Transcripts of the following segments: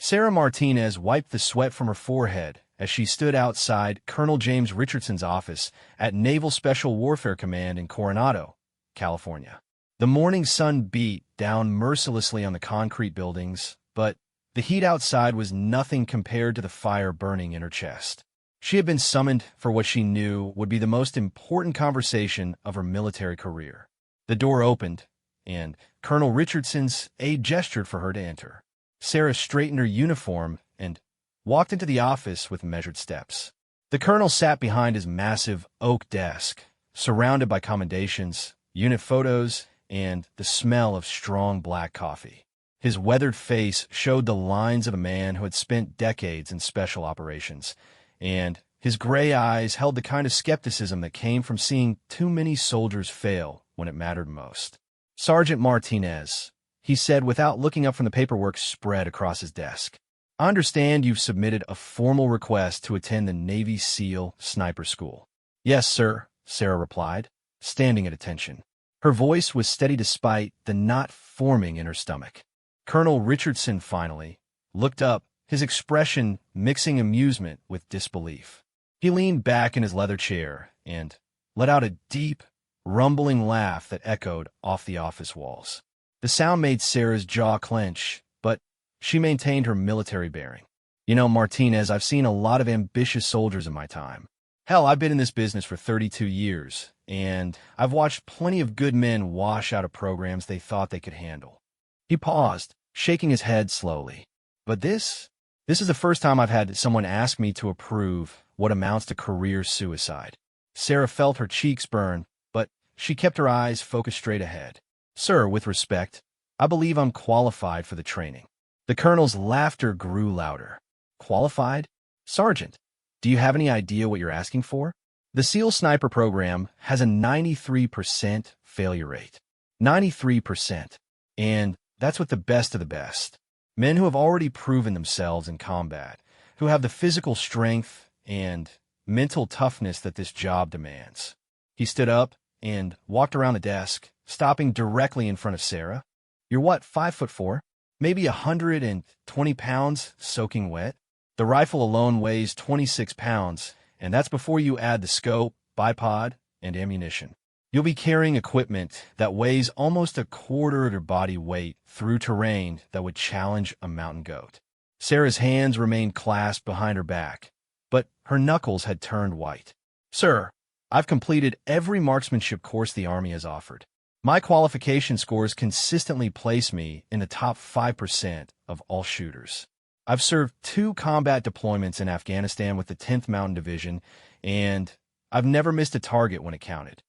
Sarah Martinez wiped the sweat from her forehead as she stood outside Colonel James Richardson's office at Naval Special Warfare Command in Coronado, California. The morning sun beat down mercilessly on the concrete buildings, but the heat outside was nothing compared to the fire burning in her chest. She had been summoned for what she knew would be the most important conversation of her military career. The door opened, and Colonel Richardson's aide gestured for her to enter. Sarah straightened her uniform and walked into the office with measured steps. The colonel sat behind his massive oak desk, surrounded by commendations, unit photos, and the smell of strong black coffee. His weathered face showed the lines of a man who had spent decades in special operations, and his gray eyes held the kind of skepticism that came from seeing too many soldiers fail when it mattered most. "Sergeant Martinez," he said without looking up from the paperwork spread across his desk. "I understand you've submitted a formal request to attend the Navy SEAL Sniper School." "Yes, sir," Sarah replied, standing at attention. Her voice was steady despite the knot forming in her stomach. Colonel Richardson finally looked up, his expression mixing amusement with disbelief. He leaned back in his leather chair and let out a deep, rumbling laugh that echoed off the office walls. The sound made Sarah's jaw clench, but she maintained her military bearing. "You know, Martinez, I've seen a lot of ambitious soldiers in my time. Hell, I've been in this business for 32 years, and I've watched plenty of good men wash out of programs they thought they could handle." He paused, shaking his head slowly. "But this is the first time I've had someone ask me to approve what amounts to career suicide." Sarah felt her cheeks burn, but she kept her eyes focused straight ahead. "Sir, with respect, I believe I'm qualified for the training." The colonel's laughter grew louder. "Qualified? Sergeant, do you have any idea what you're asking for? The SEAL Sniper program has a 93% failure rate. 93%. And that's with the best of the best. Men who have already proven themselves in combat, who have the physical strength and mental toughness that this job demands." He stood up and walked around the desk, stopping directly in front of Sarah. "You're what, 5'4"? Maybe 120 pounds soaking wet? The rifle alone weighs 26 pounds, and that's before you add the scope, bipod, and ammunition. You'll be carrying equipment that weighs almost a quarter of your body weight through terrain that would challenge a mountain goat." Sarah's hands remained clasped behind her back, but her knuckles had turned white. "Sir, I've completed every marksmanship course the Army has offered. My qualification scores consistently place me in the top 5% of all shooters. I've served 2 combat deployments in Afghanistan with the 10th Mountain Division, and I've never missed a target when it counted."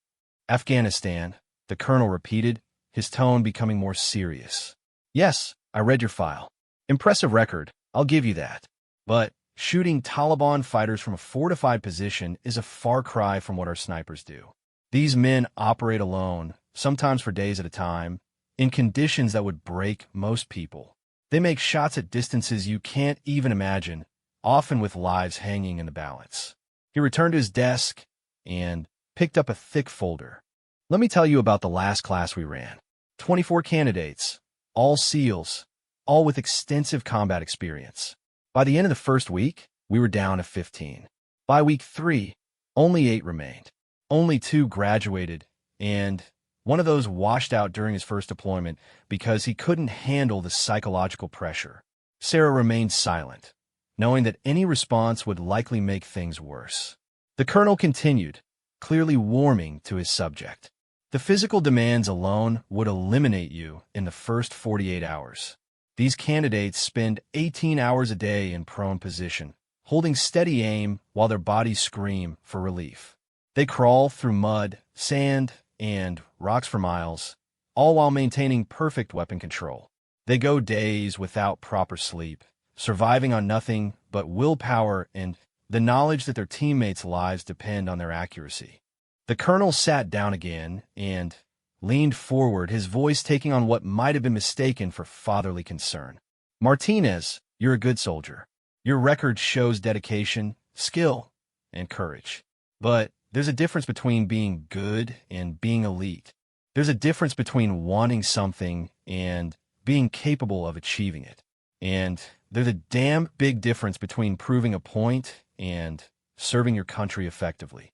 "Afghanistan," the colonel repeated, his tone becoming more serious. "Yes, I read your file. Impressive record, I'll give you that. But shooting Taliban fighters from a fortified position is a far cry from what our snipers do. These men operate alone, sometimes for days at a time, in conditions that would break most people. They make shots at distances you can't even imagine, often with lives hanging in the balance." He returned to his desk and picked up a thick folder. "Let me tell you about the last class we ran. 24 candidates, all SEALs, all with extensive combat experience. By the end of the first week, we were down to 15. By week 3, only 8 remained. Only 2 graduated, and one of those washed out during his first deployment because he couldn't handle the psychological pressure." Sarah remained silent, knowing that any response would likely make things worse. The colonel continued, clearly warming to his subject. "The physical demands alone would eliminate you in the first 48 hours. These candidates spend 18 hours a day in prone position, holding steady aim while their bodies scream for relief. They crawl through mud, sand, and rocks for miles, all while maintaining perfect weapon control. They go days without proper sleep, surviving on nothing but willpower and the knowledge that their teammates' lives depend on their accuracy." The colonel sat down again and leaned forward, his voice taking on what might have been mistaken for fatherly concern. "Martinez, you're a good soldier. Your record shows dedication, skill, and courage. But there's a difference between being good and being elite. There's a difference between wanting something and being capable of achieving it. And there's a damn big difference between proving a point and serving your country effectively.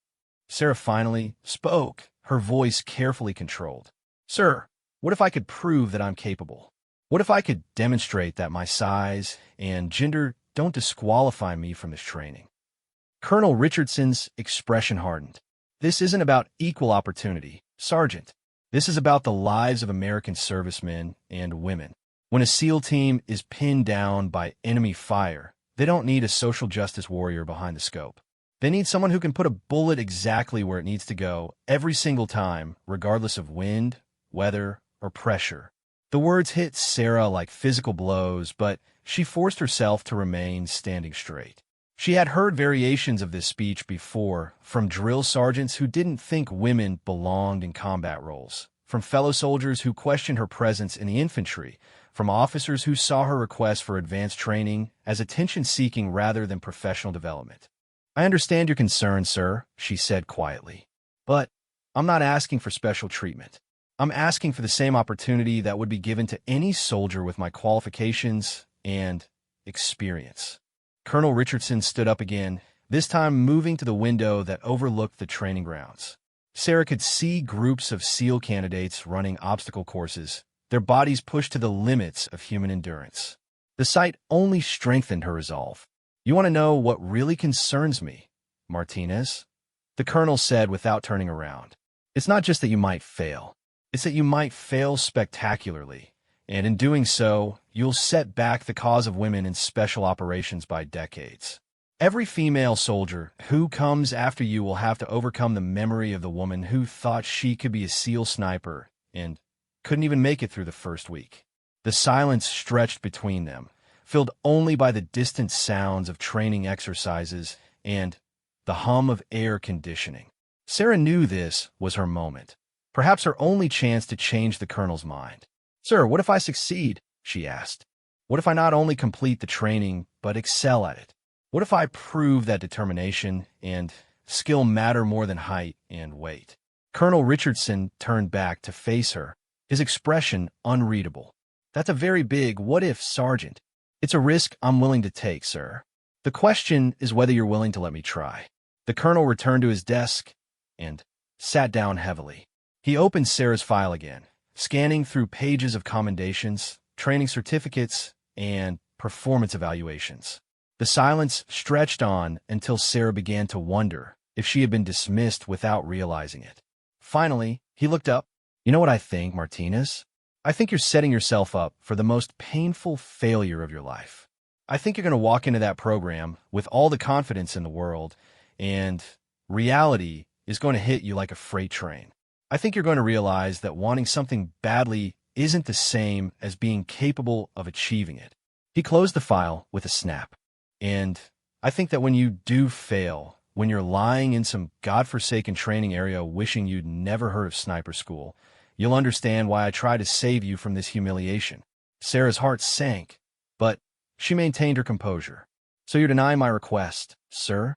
Sarah finally spoke, her voice carefully controlled. Sir, what if I could prove that I'm capable? What if I could demonstrate that my size and gender don't disqualify me from this training? Colonel Richardson's expression hardened. This isn't about equal opportunity, Sergeant. This is about the lives of American servicemen and women. When a SEAL team is pinned down by enemy fire, they don't need a social justice warrior behind the scope. They need someone who can put a bullet exactly where it needs to go every single time, regardless of wind, weather, or pressure. The words hit Sarah like physical blows, but she forced herself to remain standing straight. She had heard variations of this speech before from drill sergeants who didn't think women belonged in combat roles, from fellow soldiers who questioned her presence in the infantry, from officers who saw her request for advanced training as attention-seeking rather than professional development. I understand your concern, sir, she said quietly, but I'm not asking for special treatment. I'm asking for the same opportunity that would be given to any soldier with my qualifications and experience. Colonel Richardson stood up again, this time moving to the window that overlooked the training grounds. Sarah could see groups of SEAL candidates running obstacle courses, their bodies pushed to the limits of human endurance. The sight only strengthened her resolve. You want to know what really concerns me, Martinez? The colonel said without turning around. It's not just that you might fail. It's that you might fail spectacularly, and in doing so, you'll set back the cause of women in special operations by decades. Every female soldier who comes after you will have to overcome the memory of the woman who thought she could be a SEAL sniper and couldn't even make it through the first week. The silence stretched between them, filled only by the distant sounds of training exercises and the hum of air conditioning. Sarah knew this was her moment, perhaps her only chance to change the colonel's mind. Sir, what if I succeed? She asked. What if I not only complete the training, but excel at it? What if I prove that determination and skill matter more than height and weight? Colonel Richardson turned back to face her, his expression unreadable. That's a very big what if, Sergeant. It's a risk I'm willing to take, sir. The question is whether you're willing to let me try. The colonel returned to his desk and sat down heavily. He opened Sarah's file again, scanning through pages of commendations, training certificates, and performance evaluations. The silence stretched on until Sarah began to wonder if she had been dismissed without realizing it. Finally, he looked up. You know what I think, Martinez? I think you're setting yourself up for the most painful failure of your life. I think you're going to walk into that program with all the confidence in the world, and reality is going to hit you like a freight train. I think you're going to realize that wanting something badly isn't the same as being capable of achieving it. He closed the file with a snap. And I think that when you do fail, when you're lying in some godforsaken training area wishing you'd never heard of sniper school, you'll understand why I try to save you from this humiliation. Sarah's heart sank, but she maintained her composure. So you're denying my request, sir?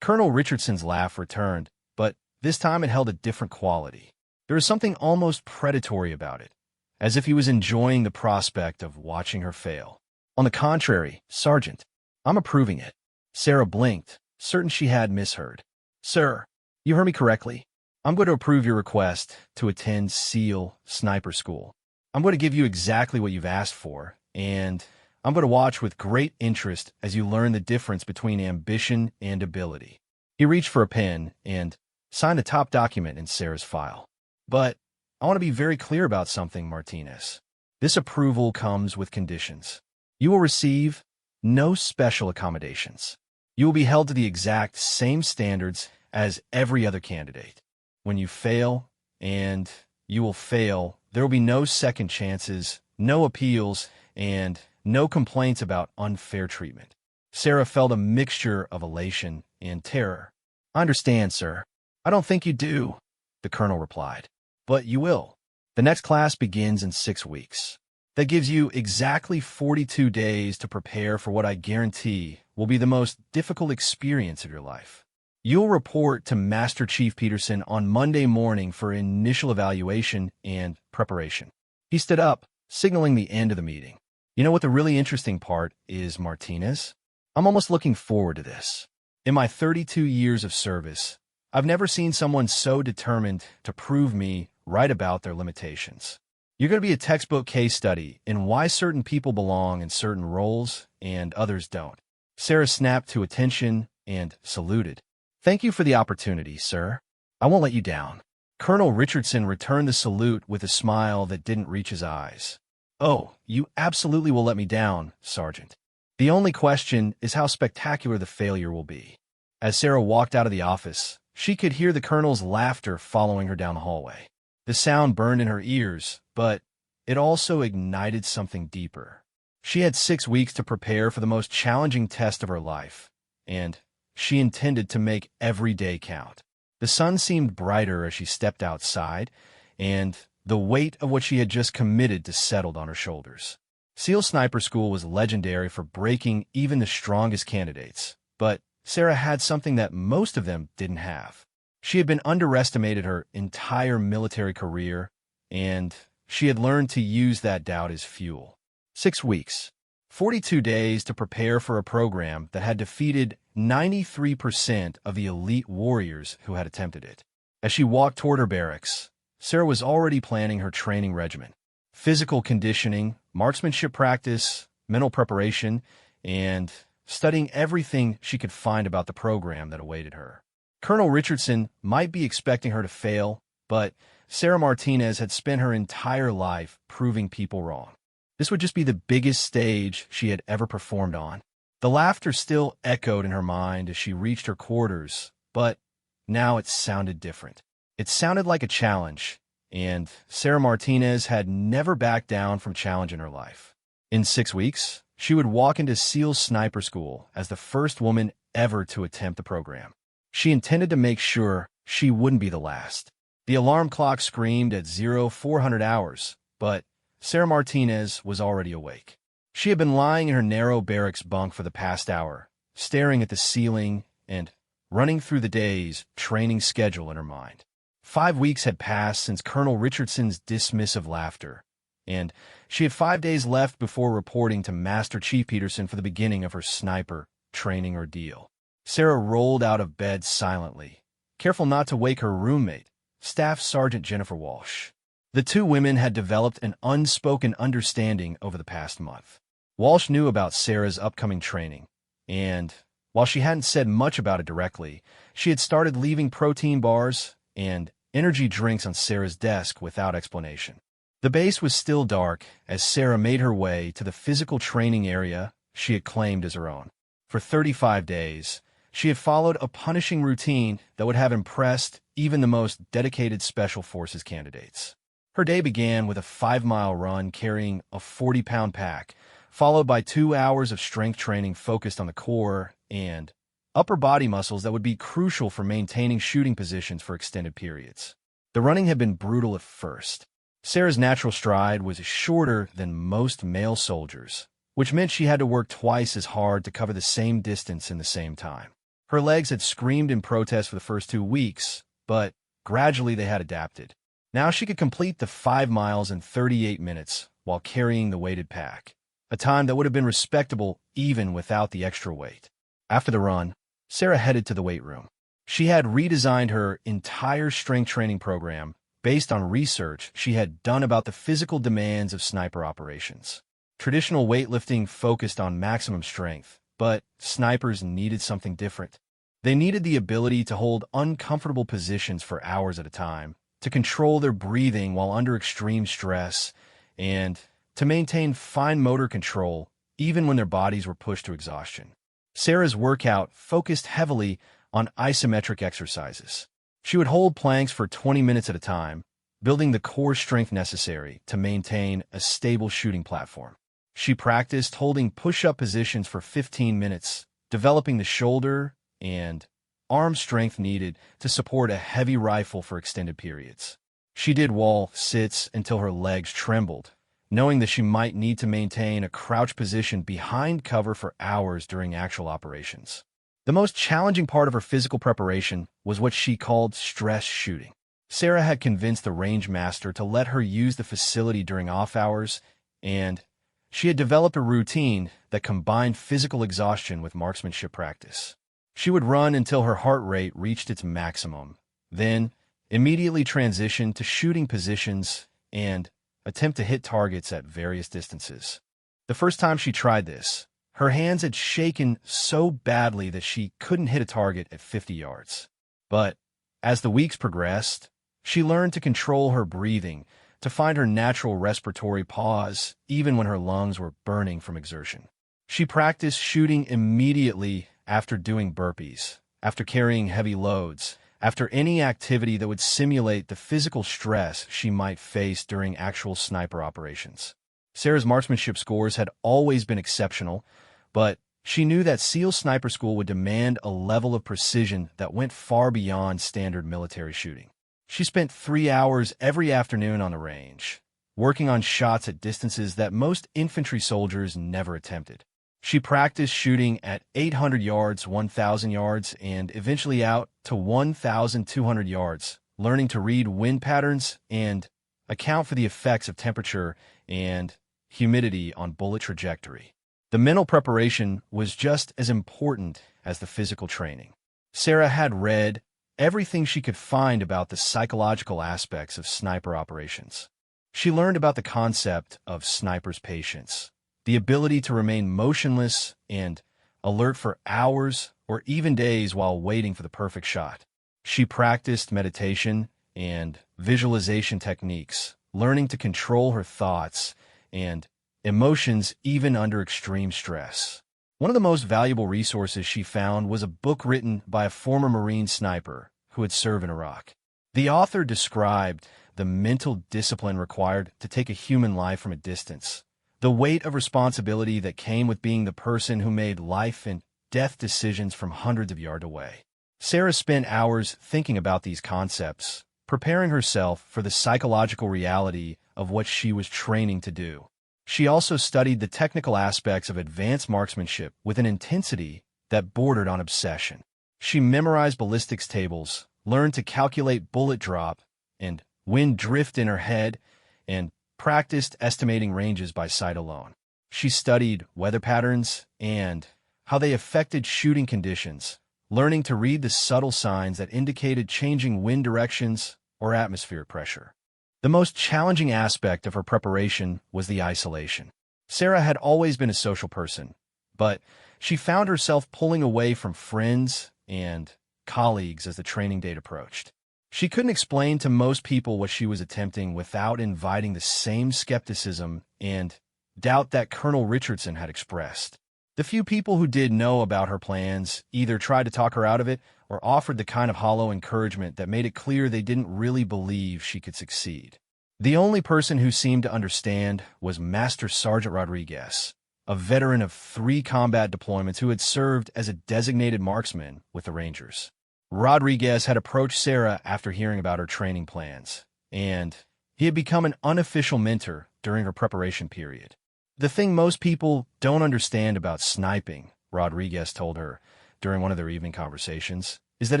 Colonel Richardson's laugh returned, but this time it held a different quality. There was something almost predatory about it, as if he was enjoying the prospect of watching her fail. On the contrary, Sergeant, I'm approving it. Sarah blinked, certain she had misheard. Sir, you heard me correctly. I'm going to approve your request to attend SEAL Sniper School. I'm going to give you exactly what you've asked for, and I'm going to watch with great interest as you learn the difference between ambition and ability. He reached for a pen and signed the top document in Sarah's file. But I want to be very clear about something, Martinez. This approval comes with conditions. You will receive no special accommodations. You will be held to the exact same standards as every other candidate. When you fail, and you will fail, there will be no second chances, no appeals, and no complaints about unfair treatment. Sarah felt a mixture of elation and terror. I understand, sir. I don't think you do, the colonel replied. But you will. The next class begins in 6 weeks. That gives you exactly 42 days to prepare for what I guarantee will be the most difficult experience of your life. You'll report to Master Chief Peterson on Monday morning for initial evaluation and preparation. He stood up, signaling the end of the meeting. You know what the really interesting part is, Martinez? I'm almost looking forward to this. In my 32 years of service, I've never seen someone so determined to prove me right about their limitations. You're going to be a textbook case study in why certain people belong in certain roles and others don't. Sarah snapped to attention and saluted. Thank you for the opportunity, sir. I won't let you down. Colonel Richardson returned the salute with a smile that didn't reach his eyes. Oh, you absolutely will let me down, Sergeant. The only question is how spectacular the failure will be. As Sarah walked out of the office, she could hear the colonel's laughter following her down the hallway. The sound burned in her ears, but it also ignited something deeper. She had 6 weeks to prepare for the most challenging test of her life, and she intended to make every day count. The sun seemed brighter as she stepped outside, and the weight of what she had just committed to settled on her shoulders. SEAL Sniper School was legendary for breaking even the strongest candidates, but Sarah had something that most of them didn't have. She had been underestimated her entire military career, and she had learned to use that doubt as fuel. 6 weeks, 42 days to prepare for a program that had defeated 93% of the elite warriors who had attempted it. As she walked toward her barracks, Sarah was already planning her training regimen. Physical conditioning, marksmanship practice, mental preparation, and studying everything she could find about the program that awaited her. Colonel Richardson might be expecting her to fail, but Sarah Martinez had spent her entire life proving people wrong. This would just be the biggest stage she had ever performed on. The laughter still echoed in her mind as she reached her quarters, but now it sounded different. It sounded like a challenge, and Sarah Martinez had never backed down from challenge in her life. In 6 weeks, she would walk into SEAL Sniper School as the first woman ever to attempt the program. She intended to make sure she wouldn't be the last. The alarm clock screamed at 0400 hours, but Sarah Martinez was already awake. She had been lying in her narrow barracks bunk for the past hour, staring at the ceiling and running through the day's training schedule in her mind. 5 weeks had passed since Colonel Richardson's dismissive laughter, and she had 5 days left before reporting to Master Chief Peterson for the beginning of her sniper training ordeal. Sarah rolled out of bed silently, careful not to wake her roommate, Staff Sergeant Jennifer Walsh. The two women had developed an unspoken understanding over the past month. Walsh knew about Sarah's upcoming training, and while she hadn't said much about it directly, she had started leaving protein bars and energy drinks on Sarah's desk without explanation. The base was still dark as Sarah made her way to the physical training area she had claimed as her own. For 35 days, she had followed a punishing routine that would have impressed even the most dedicated Special Forces candidates. Her day began with a 5-mile run carrying a 40-pound pack, followed by 2 hours of strength training focused on the core and upper body muscles that would be crucial for maintaining shooting positions for extended periods. The running had been brutal at first. Sarah's natural stride was shorter than most male soldiers, which meant she had to work twice as hard to cover the same distance in the same time. Her legs had screamed in protest for the first 2 weeks, but gradually they had adapted. Now she could complete the 5 miles in 38 minutes while carrying the weighted pack, a time that would have been respectable even without the extra weight. After the run, Sarah headed to the weight room. She had redesigned her entire strength training program based on research she had done about the physical demands of sniper operations. Traditional weightlifting focused on maximum strength, but snipers needed something different. They needed the ability to hold uncomfortable positions for hours at a time, to control their breathing while under extreme stress, and to maintain fine motor control even when their bodies were pushed to exhaustion. Sarah's workout focused heavily on isometric exercises. She would hold planks for 20 minutes at a time, building the core strength necessary to maintain a stable shooting platform. She practiced holding push-up positions for 15 minutes, developing the shoulder and arm strength needed to support a heavy rifle for extended periods. She did wall sits until her legs trembled, knowing that she might need to maintain a crouch position behind cover for hours during actual operations. The most challenging part of her physical preparation was what she called stress shooting. Sarah had convinced the range master to let her use the facility during off hours, and She had developed a routine that combined physical exhaustion with marksmanship practice. She would run until her heart rate reached its maximum, then immediately transition to shooting positions and attempt to hit targets at various distances. The first time she tried this, her hands had shaken so badly that she couldn't hit a target at 50 yards. But as the weeks progressed, she learned to control her breathing, to find her natural respiratory pause even when her lungs were burning from exertion. She practiced shooting immediately after doing burpees, after carrying heavy loads, after any activity that would simulate the physical stress she might face during actual sniper operations. Sarah's marksmanship scores had always been exceptional, but she knew that SEAL Sniper School would demand a level of precision that went far beyond standard military shooting. She spent 3 hours every afternoon on the range, working on shots at distances that most infantry soldiers never attempted. She practiced shooting at 800 yards, 1,000 yards, and eventually out to 1,200 yards, learning to read wind patterns and account for the effects of temperature and humidity on bullet trajectory. The mental preparation was just as important as the physical training. Sarah had read everything she could find about the psychological aspects of sniper operations. She learned about the concept of sniper's patience, the ability to remain motionless and alert for hours or even days while waiting for the perfect shot. She practiced meditation and visualization techniques, learning to control her thoughts and emotions even under extreme stress. One of the most valuable resources she found was a book written by a former Marine sniper who had served in Iraq. The author described the mental discipline required to take a human life from a distance, the weight of responsibility that came with being the person who made life and death decisions from hundreds of yards away. Sarah spent hours thinking about these concepts, preparing herself for the psychological reality of what she was training to do. She also studied the technical aspects of advanced marksmanship with an intensity that bordered on obsession. She memorized ballistics tables, learned to calculate bullet drop and wind drift in her head, and practiced estimating ranges by sight alone. She studied weather patterns and how they affected shooting conditions, learning to read the subtle signs that indicated changing wind directions or atmospheric pressure. The most challenging aspect of her preparation was the isolation. Sarah had always been a social person, but she found herself pulling away from friends and colleagues as the training date approached. She couldn't explain to most people what she was attempting without inviting the same skepticism and doubt that Colonel Richardson had expressed. The few people who did know about her plans either tried to talk her out of it or offered the kind of hollow encouragement that made it clear they didn't really believe she could succeed. The only person who seemed to understand was Master Sergeant Rodriguez, a veteran of 3 combat deployments who had served as a designated marksman with the Rangers. Rodriguez had approached Sarah after hearing about her training plans, and he had become an unofficial mentor during her preparation period. The thing most people don't understand about sniping, Rodriguez told her during one of their evening conversations, is that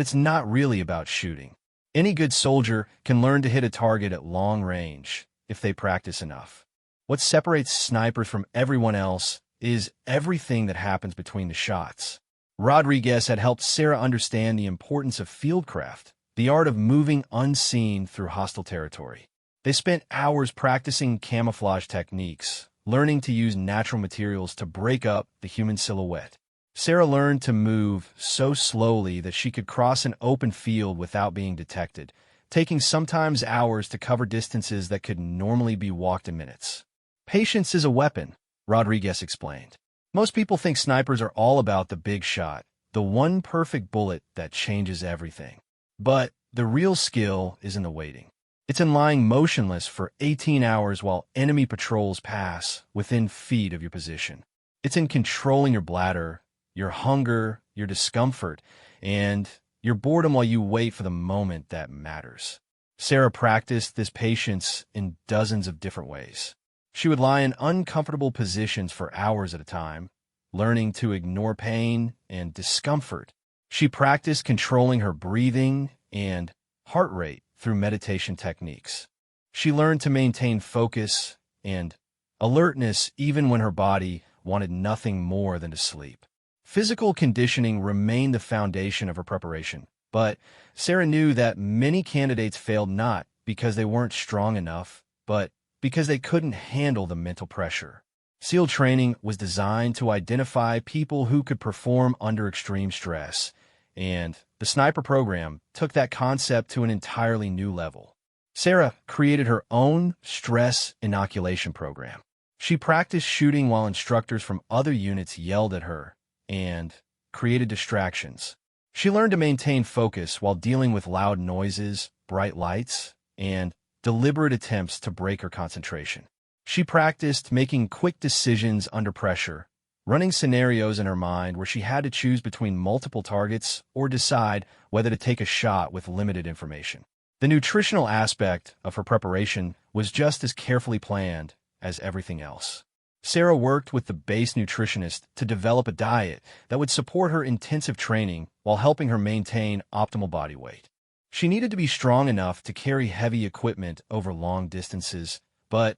it's not really about shooting. Any good soldier can learn to hit a target at long range if they practice enough. What separates snipers from everyone else is everything that happens between the shots. Rodriguez had helped Sarah understand the importance of fieldcraft, the art of moving unseen through hostile territory. They spent hours practicing camouflage techniques, learning to use natural materials to break up the human silhouette. Sarah learned to move so slowly that she could cross an open field without being detected, taking sometimes hours to cover distances that could normally be walked in minutes. Patience is a weapon, Rodriguez explained. Most people think snipers are all about the big shot, the one perfect bullet that changes everything. But the real skill is in the waiting. It's in lying motionless for 18 hours while enemy patrols pass within feet of your position. It's in controlling your bladder, your hunger, your discomfort, and your boredom while you wait for the moment that matters. Sarah practiced this patience in dozens of different ways. She would lie in uncomfortable positions for hours at a time, learning to ignore pain and discomfort. She practiced controlling her breathing and heart rate through meditation techniques. She learned to maintain focus and alertness even when her body wanted nothing more than to sleep. Physical conditioning remained the foundation of her preparation, but Sarah knew that many candidates failed not because they weren't strong enough, but because they couldn't handle the mental pressure. SEAL training was designed to identify people who could perform under extreme stress, and the sniper program took that concept to an entirely new level. Sarah created her own stress inoculation program. She practiced shooting while instructors from other units yelled at her and created distractions. She learned to maintain focus while dealing with loud noises, bright lights, and deliberate attempts to break her concentration. She practiced making quick decisions under pressure, running scenarios in her mind where she had to choose between multiple targets or decide whether to take a shot with limited information. The nutritional aspect of her preparation was just as carefully planned as everything else. Sarah worked with the base nutritionist to develop a diet that would support her intensive training while helping her maintain optimal body weight. She needed to be strong enough to carry heavy equipment over long distances, but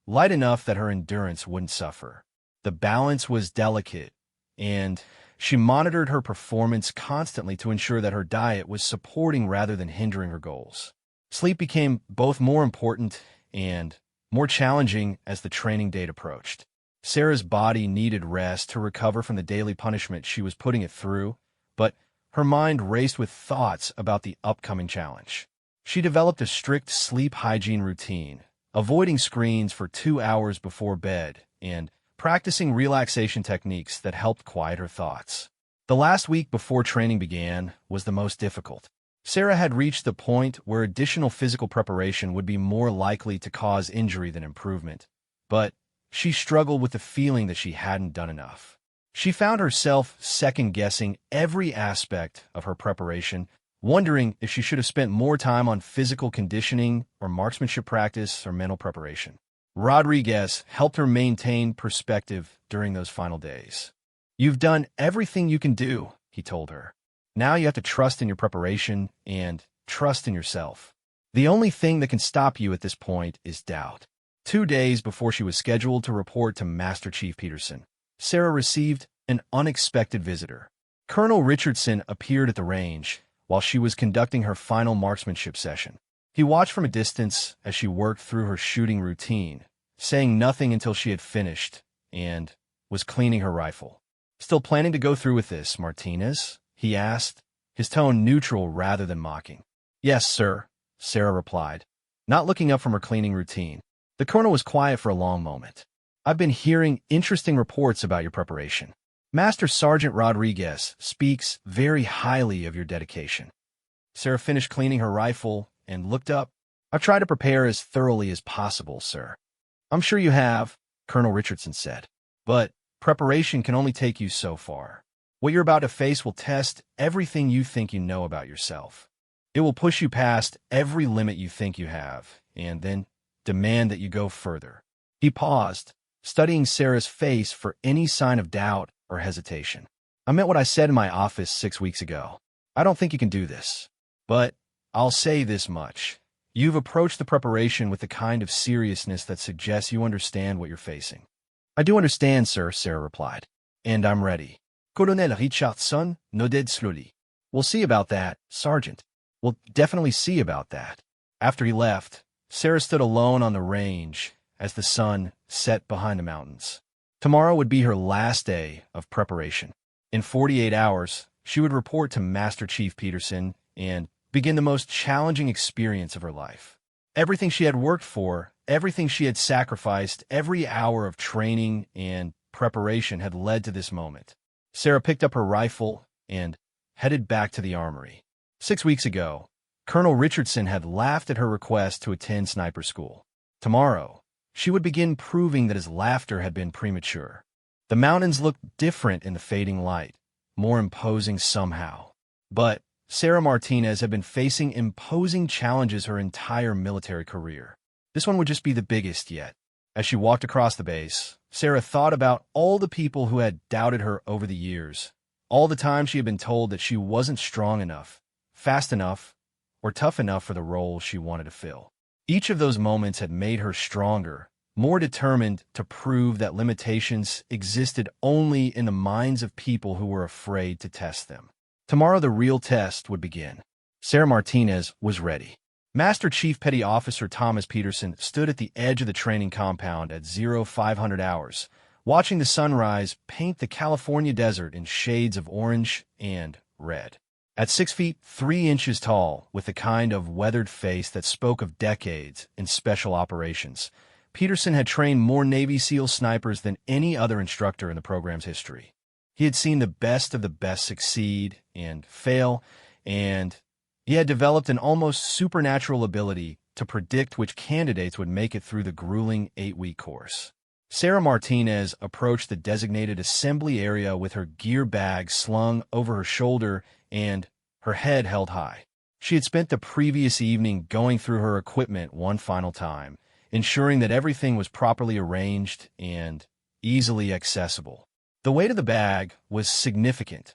light enough that her endurance wouldn't suffer. The balance was delicate, and she monitored her performance constantly to ensure that her diet was supporting rather than hindering her goals. Sleep became both more important and more challenging as the training date approached. Sarah's body needed rest to recover from the daily punishment she was putting it through, but her mind raced with thoughts about the upcoming challenge. She developed a strict sleep hygiene routine, avoiding screens for 2 hours before bed and practicing relaxation techniques that helped quiet her thoughts. The last week before training began was the most difficult. Sarah had reached the point where additional physical preparation would be more likely to cause injury than improvement, but she struggled with the feeling that she hadn't done enough. She found herself second-guessing every aspect of her preparation, wondering if she should have spent more time on physical conditioning or marksmanship practice or mental preparation. Rodriguez helped her maintain perspective during those final days. "You've done everything you can do," he told her. "Now you have to trust in your preparation and trust in yourself. The only thing that can stop you at this point is doubt." 2 days before she was scheduled to report to Master Chief Peterson, Sarah received an unexpected visitor. Colonel Richardson appeared at the range while she was conducting her final marksmanship session. He watched from a distance as she worked through her shooting routine, saying nothing until she had finished and was cleaning her rifle. "Still planning to go through with this, Martinez?" he asked, his tone neutral rather than mocking. "Yes, sir," Sarah replied, not looking up from her cleaning routine. The colonel was quiet for a long moment. "I've been hearing interesting reports about your preparation. Master Sergeant Rodriguez speaks very highly of your dedication." Sarah finished cleaning her rifle and looked up. "I've tried to prepare as thoroughly as possible, sir." "I'm sure you have," Colonel Richardson said. "But preparation can only take you so far. What you're about to face will test everything you think you know about yourself. It will push you past every limit you think you have, and then demand that you go further." He paused, studying Sarah's face for any sign of doubt or hesitation. "I meant what I said in my office 6 weeks ago. I don't think you can do this. But I'll say this much. You've approached the preparation with the kind of seriousness that suggests you understand what you're facing." "I do understand, sir," Sarah replied. "And I'm ready." Colonel Richardson nodded slowly. "We'll see about that, Sergeant. We'll definitely see about that." After he left, Sarah stood alone on the range as the sun set behind the mountains. Tomorrow would be her last day of preparation. In 48 hours, she would report to Master Chief Peterson and begin the most challenging experience of her life. Everything she had worked for, everything she had sacrificed, every hour of training and preparation had led to this moment. Sarah picked up her rifle and headed back to the armory. 6 weeks ago, Colonel Richardson had laughed at her request to attend sniper school. Tomorrow, she would begin proving that his laughter had been premature. The mountains looked different in the fading light, more imposing somehow. But Sarah Martinez had been facing imposing challenges her entire military career. This one would just be the biggest yet. As she walked across the base, Sarah thought about all the people who had doubted her over the years, all the times she had been told that she wasn't strong enough, fast enough, or tough enough for the role she wanted to fill. Each of those moments had made her stronger, more determined to prove that limitations existed only in the minds of people who were afraid to test them. Tomorrow the real test would begin. Sarah Martinez was ready. Master Chief Petty Officer Thomas Peterson stood at the edge of the training compound at 0500 hours, watching the sunrise paint the California desert in shades of orange and red. At 6 feet 3 inches tall, with the kind of weathered face that spoke of decades in special operations, Peterson had trained more Navy SEAL snipers than any other instructor in the program's history. He had seen the best of the best succeed and fail, and he had developed an almost supernatural ability to predict which candidates would make it through the grueling 8-week course. Sarah Martinez approached the designated assembly area with her gear bag slung over her shoulder and her head held high. She had spent the previous evening going through her equipment one final time, ensuring that everything was properly arranged and easily accessible. The weight of the bag was significant.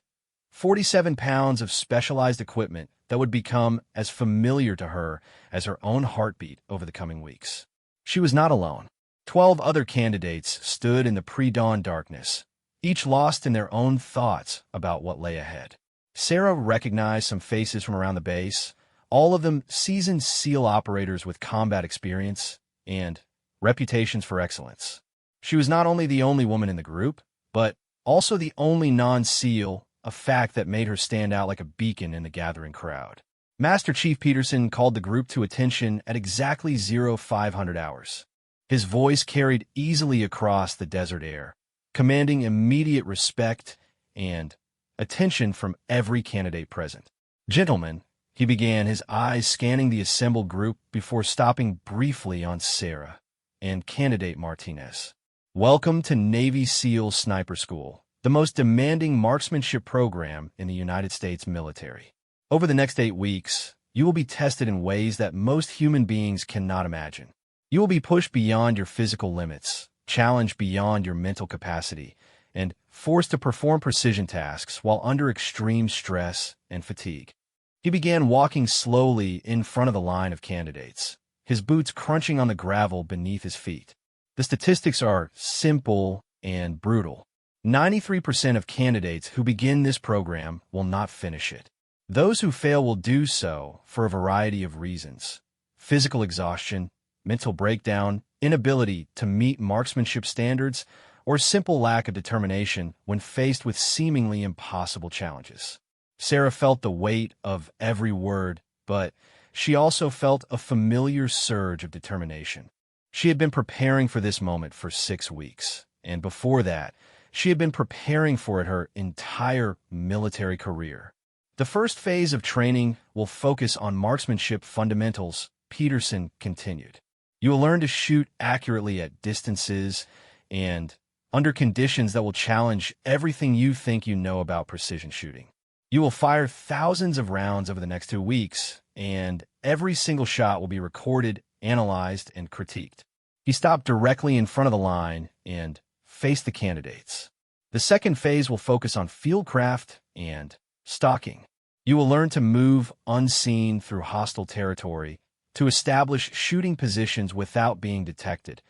47 pounds of specialized equipment that would become as familiar to her as her own heartbeat over the coming weeks. She was not alone. 12 other candidates stood in the pre-dawn darkness, each lost in their own thoughts about what lay ahead. Sarah recognized some faces from around the base, all of them seasoned SEAL operators with combat experience and reputations for excellence. She was not only the only woman in the group, but also the only non-SEAL, a fact that made her stand out like a beacon in the gathering crowd. Master Chief Peterson called the group to attention at exactly 0500 hours. His voice carried easily across the desert air, commanding immediate respect and attention from every candidate present. "Gentlemen," he began, his eyes scanning the assembled group before stopping briefly on Sarah and candidate Martinez. "Welcome to Navy SEAL Sniper School, the most demanding marksmanship program in the United States military. Over the next 8 weeks, you will be tested in ways that most human beings cannot imagine. You will be pushed beyond your physical limits, challenged beyond your mental capacity, and forced to perform precision tasks while under extreme stress and fatigue." He began walking slowly in front of the line of candidates, his boots crunching on the gravel beneath his feet. The statistics are simple and brutal. 93% of candidates who begin this program will not finish it. Those who fail will do so for a variety of reasons: physical exhaustion, mental breakdown, inability to meet marksmanship standards, or simple lack of determination when faced with seemingly impossible challenges. Sarah felt the weight of every word, but she also felt a familiar surge of determination. She had been preparing for this moment for 6 weeks, and before that, she had been preparing for it her entire military career. "The first phase of training will focus on marksmanship fundamentals," Peterson continued. "You will learn to shoot accurately at distances and under conditions that will challenge everything you think you know about precision shooting. You will fire thousands of rounds over the next 2 weeks, and every single shot will be recorded, analyzed, and critiqued." He stopped directly in front of the line and faced the candidates. "The second phase will focus on fieldcraft and stalking. You will learn to move unseen through hostile territory, to establish shooting positions without being detected,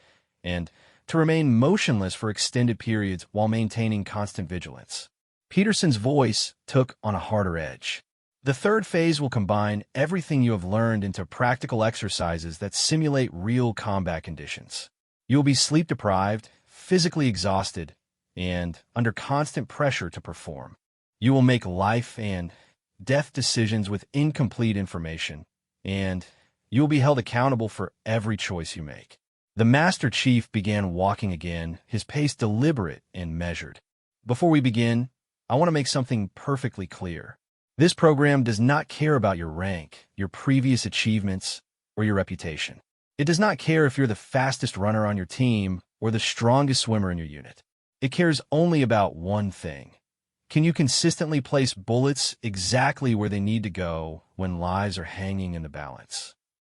and to remain motionless for extended periods while maintaining constant vigilance." Peterson's voice took on a harder edge. "The third phase will combine everything you have learned into practical exercises that simulate real combat conditions. You will be sleep-deprived, physically exhausted, and under constant pressure to perform. You will make life and death decisions with incomplete information, and you will be held accountable for every choice you make." The Master Chief began walking again, his pace deliberate and measured. "Before we begin, I want to make something perfectly clear. This program does not care about your rank, your previous achievements, or your reputation. It does not care if you're the fastest runner on your team or the strongest swimmer in your unit. It cares only about one thing. Can you consistently place bullets exactly where they need to go when lives are hanging in the balance?"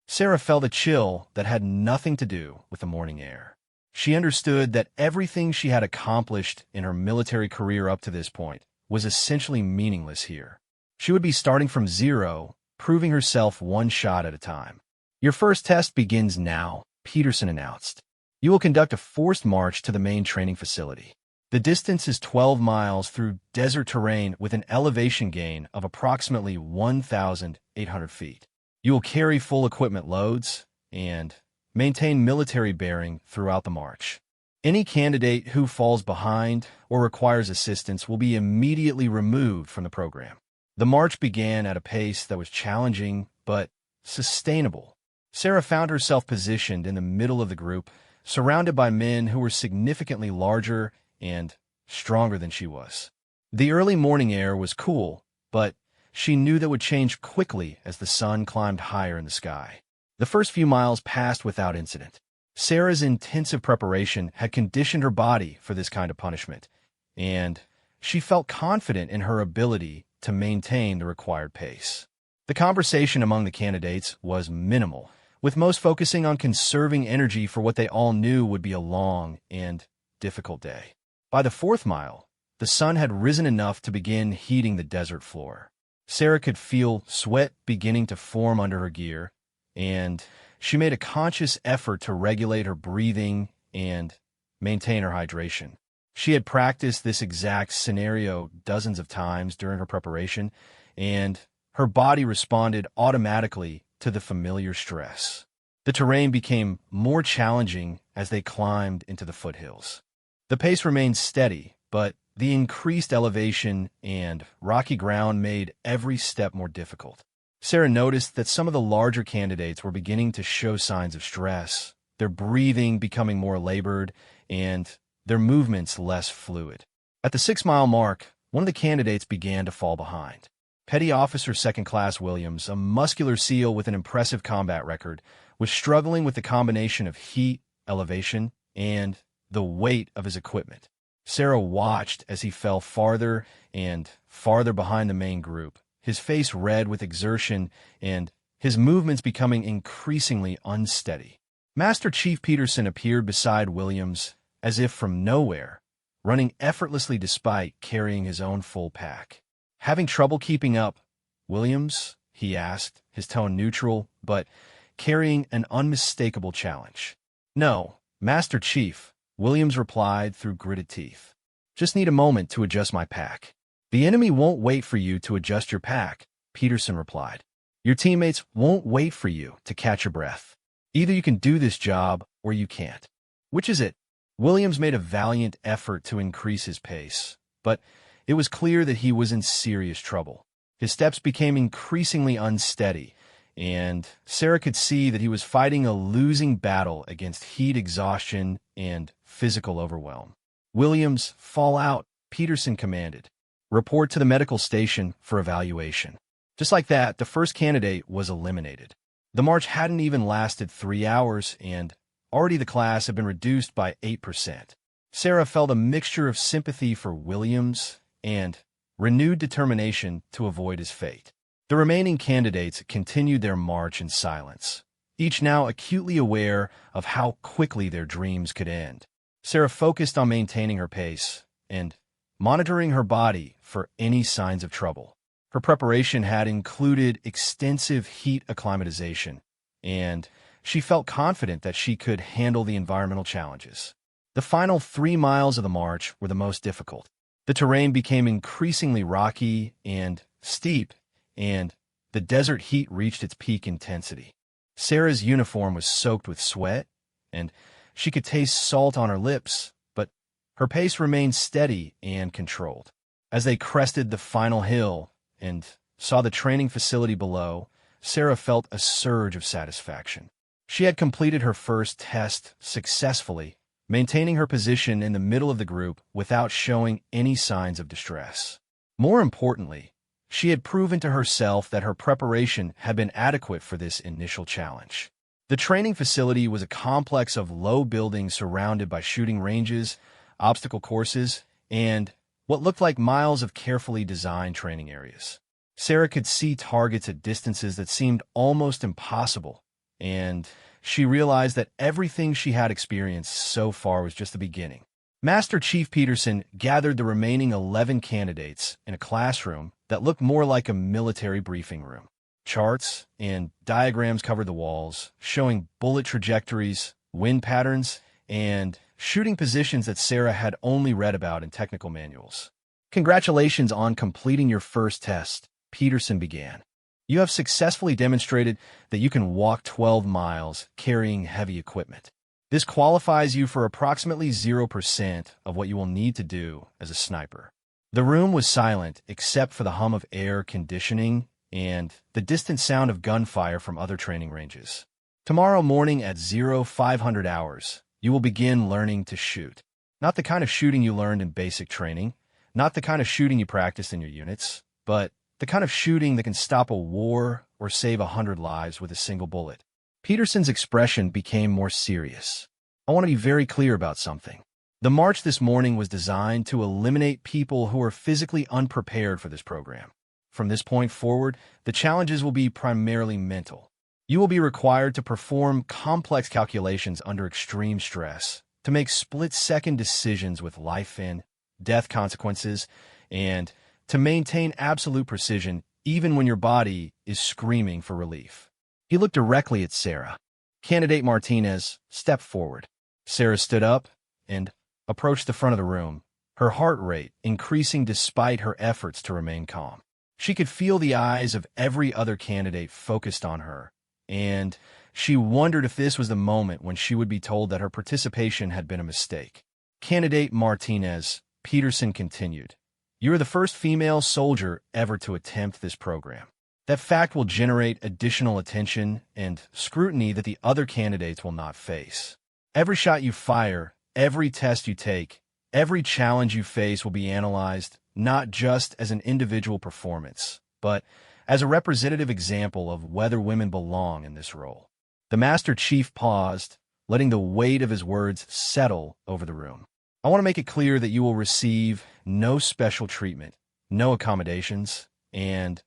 Sarah felt a chill that had nothing to do with the morning air. She understood that everything she had accomplished in her military career up to this point was essentially meaningless here. She would be starting from zero, proving herself one shot at a time. "Your first test begins now," Peterson announced. You will conduct a forced march to the main training facility. The distance is 12 miles through desert terrain with an elevation gain of approximately 1,800 feet. You will carry full equipment loads and maintain military bearing throughout the march. Any candidate who falls behind or requires assistance will be immediately removed from the program. The march began at a pace that was challenging but sustainable. Sarah found herself positioned in the middle of the group, surrounded by men who were significantly larger and stronger than she was. The early morning air was cool, but she knew that would change quickly as the sun climbed higher in the sky. The first few miles passed without incident. Sarah's intensive preparation had conditioned her body for this kind of punishment, and she felt confident in her ability to maintain the required pace. The conversation among the candidates was minimal, with most focusing on conserving energy for what they all knew would be a long and difficult day. By the fourth mile, the sun had risen enough to begin heating the desert floor. Sarah could feel sweat beginning to form under her gear, and she made a conscious effort to regulate her breathing and maintain her hydration. She had practiced this exact scenario dozens of times during her preparation, and her body responded automatically to the familiar stress. The terrain became more challenging as they climbed into the foothills. The pace remained steady, but the increased elevation and rocky ground made every step more difficult. Sarah noticed that some of the larger candidates were beginning to show signs of stress, their breathing becoming more labored, and their movements less fluid. At the 6-mile mark, one of the candidates began to fall behind. Petty Officer Second Class Williams, a muscular SEAL with an impressive combat record, was struggling with the combination of heat, elevation, and the weight of his equipment. Sarah watched as he fell farther and farther behind the main group, his face red with exertion and his movements becoming increasingly unsteady. Master Chief Peterson appeared beside Williams as if from nowhere, running effortlessly despite carrying his own full pack. "Having trouble keeping up, Williams?" he asked, his tone neutral, but carrying an unmistakable challenge. "No, Master Chief," Williams replied through gritted teeth. "Just need a moment to adjust my pack." "The enemy won't wait for you to adjust your pack," Peterson replied. "Your teammates won't wait for you to catch your breath. Either you can do this job or you can't. Which is it?" Williams made a valiant effort to increase his pace, but it was clear that he was in serious trouble. His steps became increasingly unsteady, and Sarah could see that he was fighting a losing battle against heat exhaustion and physical overwhelm. "Williams, fall out," Peterson commanded. "Report to the medical station for evaluation." Just like that, the first candidate was eliminated. The march hadn't even lasted 3 hours, and already the class had been reduced by 8%. Sarah felt a mixture of sympathy for Williams and renewed determination to avoid his fate. The remaining candidates continued their march in silence, each now acutely aware of how quickly their dreams could end. Sarah focused on maintaining her pace and monitoring her body for any signs of trouble. Her preparation had included extensive heat acclimatization, and she felt confident that she could handle the environmental challenges. The final 3 miles of the march were the most difficult. The terrain became increasingly rocky and steep, and the desert heat reached its peak intensity. Sarah's uniform was soaked with sweat, and she could taste salt on her lips, but her pace remained steady and controlled. As they crested the final hill and saw the training facility below, Sarah felt a surge of satisfaction. She had completed her first test successfully, maintaining her position in the middle of the group without showing any signs of distress. More importantly, she had proven to herself that her preparation had been adequate for this initial challenge. The training facility was a complex of low buildings surrounded by shooting ranges, obstacle courses, and what looked like miles of carefully designed training areas. Sarah could see targets at distances that seemed almost impossible, and she realized that everything she had experienced so far was just the beginning. Master Chief Peterson gathered the remaining 11 candidates in a classroom that looked more like a military briefing room. Charts and diagrams covered the walls, showing bullet trajectories, wind patterns, and shooting positions that Sarah had only read about in technical manuals. "Congratulations on completing your first test," Peterson began. "You have successfully demonstrated that you can walk 12 miles carrying heavy equipment. This qualifies you for approximately 0% of what you will need to do as a sniper." The room was silent except for the hum of air conditioning and the distant sound of gunfire from other training ranges. "Tomorrow morning at 0500 hours, you will begin learning to shoot. Not the kind of shooting you learned in basic training, not the kind of shooting you practiced in your units, but the kind of shooting that can stop a war or save 100 lives with a single bullet." Peterson's expression became more serious. "I want to be very clear about something. The march this morning was designed to eliminate people who are physically unprepared for this program. From this point forward, the challenges will be primarily mental. You will be required to perform complex calculations under extreme stress, to make split-second decisions with life and death consequences, and to maintain absolute precision even when your body is screaming for relief." He looked directly at Sarah. "Candidate Martinez, step forward." Sarah stood up and approached the front of the room, her heart rate increasing despite her efforts to remain calm. She could feel the eyes of every other candidate focused on her, and she wondered if this was the moment when she would be told that her participation had been a mistake. "Candidate Martinez," Peterson continued, "you are the first female soldier ever to attempt this program. That fact will generate additional attention and scrutiny that the other candidates will not face. Every shot you fire, every test you take, every challenge you face will be analyzed not just as an individual performance, but as a representative example of whether women belong in this role." The Master Chief paused, letting the weight of his words settle over the room. "I want to make it clear that you will receive no special treatment, no accommodations, and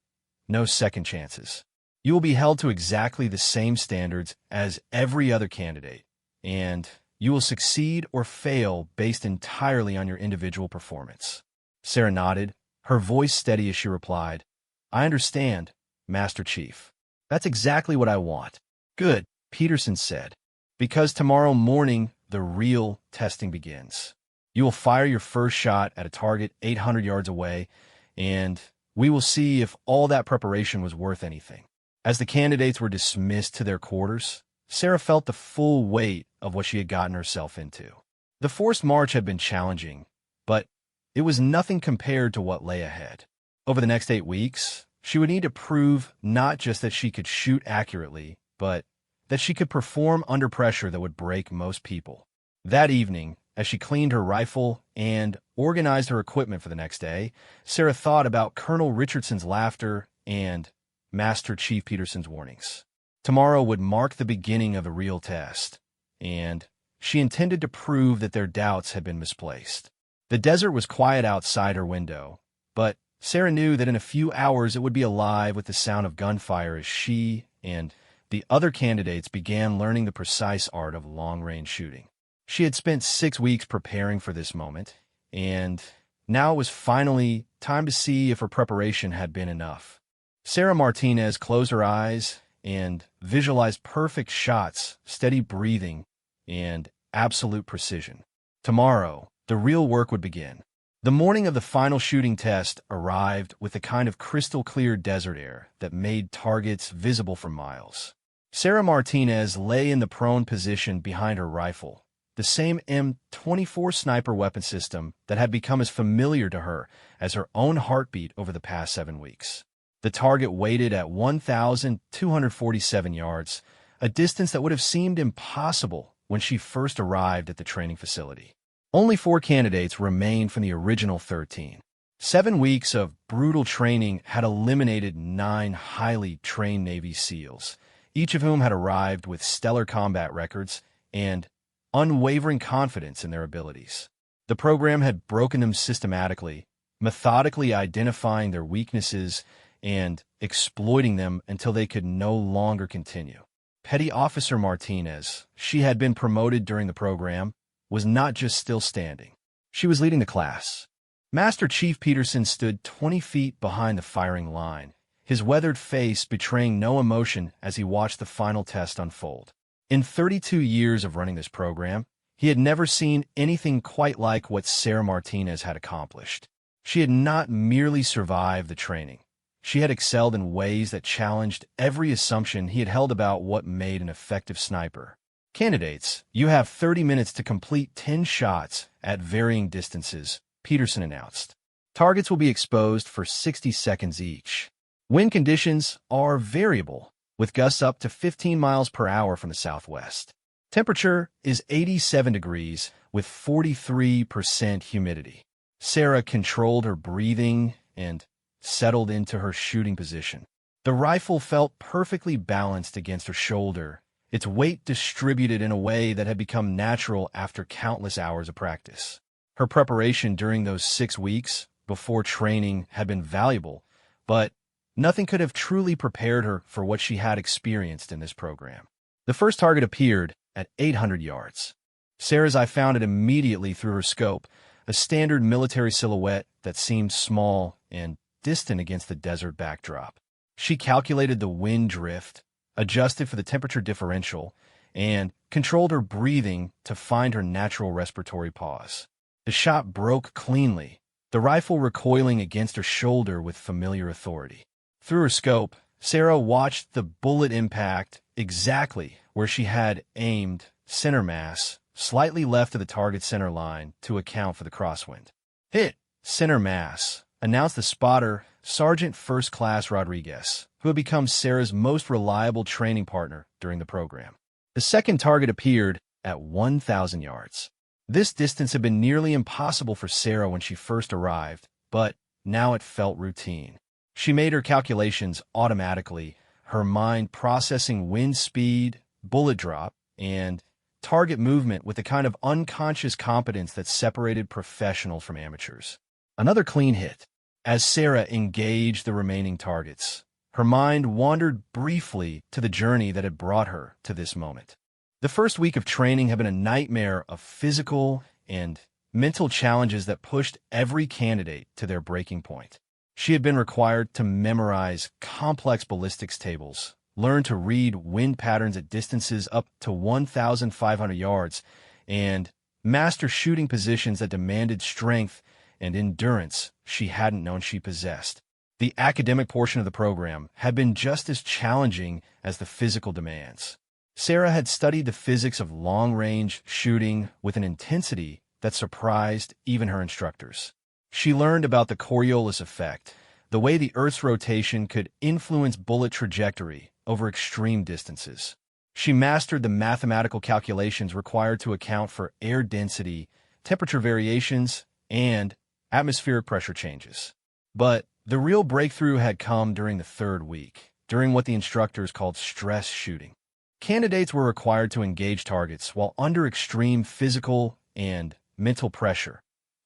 no second chances. You will be held to exactly the same standards as every other candidate, and you will succeed or fail based entirely on your individual performance." Sarah nodded, her voice steady as she replied, "I understand, Master Chief. That's exactly what I want." "Good," Peterson said, "because tomorrow morning the real testing begins. You will fire your first shot at a target 800 yards away, and we will see if all that preparation was worth anything." As the candidates were dismissed to their quarters, Sarah felt the full weight of what she had gotten herself into. The forced march had been challenging, but it was nothing compared to what lay ahead. Over the next 8 weeks, she would need to prove not just that she could shoot accurately, but that she could perform under pressure that would break most people. That evening, as she cleaned her rifle and organized her equipment for the next day, Sarah thought about Colonel Richardson's laughter and Master Chief Peterson's warnings. Tomorrow would mark the beginning of a real test, and she intended to prove that their doubts had been misplaced. The desert was quiet outside her window, but Sarah knew that in a few hours it would be alive with the sound of gunfire as she and the other candidates began learning the precise art of long-range shooting. She had spent 6 weeks preparing for this moment, and now it was finally time to see if her preparation had been enough. Sarah Martinez closed her eyes and visualized perfect shots, steady breathing, and absolute precision. Tomorrow, the real work would begin. The morning of the final shooting test arrived with the kind of crystal-clear desert air that made targets visible for miles. Sarah Martinez lay in the prone position behind her rifle, the same M24 sniper weapon system that had become as familiar to her as her own heartbeat over the past 7 weeks. The target waited at 1,247 yards, a distance that would have seemed impossible when she first arrived at the training facility. Only 4 candidates remained from the original 13. 7 weeks of brutal training had eliminated 9 highly trained Navy SEALs, each of whom had arrived with stellar combat records and unwavering confidence in their abilities. The program had broken them systematically, methodically identifying their weaknesses and exploiting them until they could no longer continue. Petty Officer Martinez, she had been promoted during the program, was not just still standing. She was leading the class. Master Chief Peterson stood 20 feet behind the firing line, his weathered face betraying no emotion as he watched the final test unfold. In 32 years of running this program, He had never seen anything quite like what Sarah Martinez had accomplished. She had not merely survived the training. She had excelled in ways that challenged every assumption he had held about what made an effective sniper. Candidates, you have 30 minutes to complete 10 shots at varying distances, Peterson announced. Targets will be exposed for 60 seconds each. Wind conditions are variable, with gusts up to 15 miles per hour from the southwest. Temperature is 87 degrees with 43% humidity. Sarah controlled her breathing and settled into her shooting position. The rifle felt perfectly balanced against her shoulder, its weight distributed in a way that had become natural after countless hours of practice. Her preparation during those 6 weeks before training had been valuable, but nothing could have truly prepared her for what she had experienced in this program. The first target appeared at 800 yards. Sarah's eye found it immediately through her scope, a standard military silhouette that seemed small and distant against the desert backdrop. She calculated the wind drift, adjusted for the temperature differential, and controlled her breathing to find her natural respiratory pause. The shot broke cleanly, the rifle recoiling against her shoulder with familiar authority. Through her scope, Sarah watched the bullet impact exactly where she had aimed, center mass, slightly left of the target center line to account for the crosswind. Hit, center mass, announced the spotter, Sergeant First Class Rodriguez, who had become Sarah's most reliable training partner during the program. The second target appeared at 1,000 yards. This distance had been nearly impossible for Sarah when she first arrived, but now it felt routine. She made her calculations automatically, her mind processing wind speed, bullet drop, and target movement with the kind of unconscious competence that separated professionals from amateurs. Another clean hit. As Sarah engaged the remaining targets, her mind wandered briefly to the journey that had brought her to this moment. The first week of training had been a nightmare of physical and mental challenges that pushed every candidate to their breaking point. She had been required to memorize complex ballistics tables, learn to read wind patterns at distances up to 1,500 yards, and master shooting positions that demanded strength and endurance she hadn't known she possessed. The academic portion of the program had been just as challenging as the physical demands. Sarah had studied the physics of long-range shooting with an intensity that surprised even her instructors. She learned about the Coriolis effect, the way the Earth's rotation could influence bullet trajectory over extreme distances. She mastered the mathematical calculations required to account for air density, temperature variations, and atmospheric pressure changes. But the real breakthrough had come during the third week, during what the instructors called stress shooting. Candidates were required to engage targets while under extreme physical and mental pressure,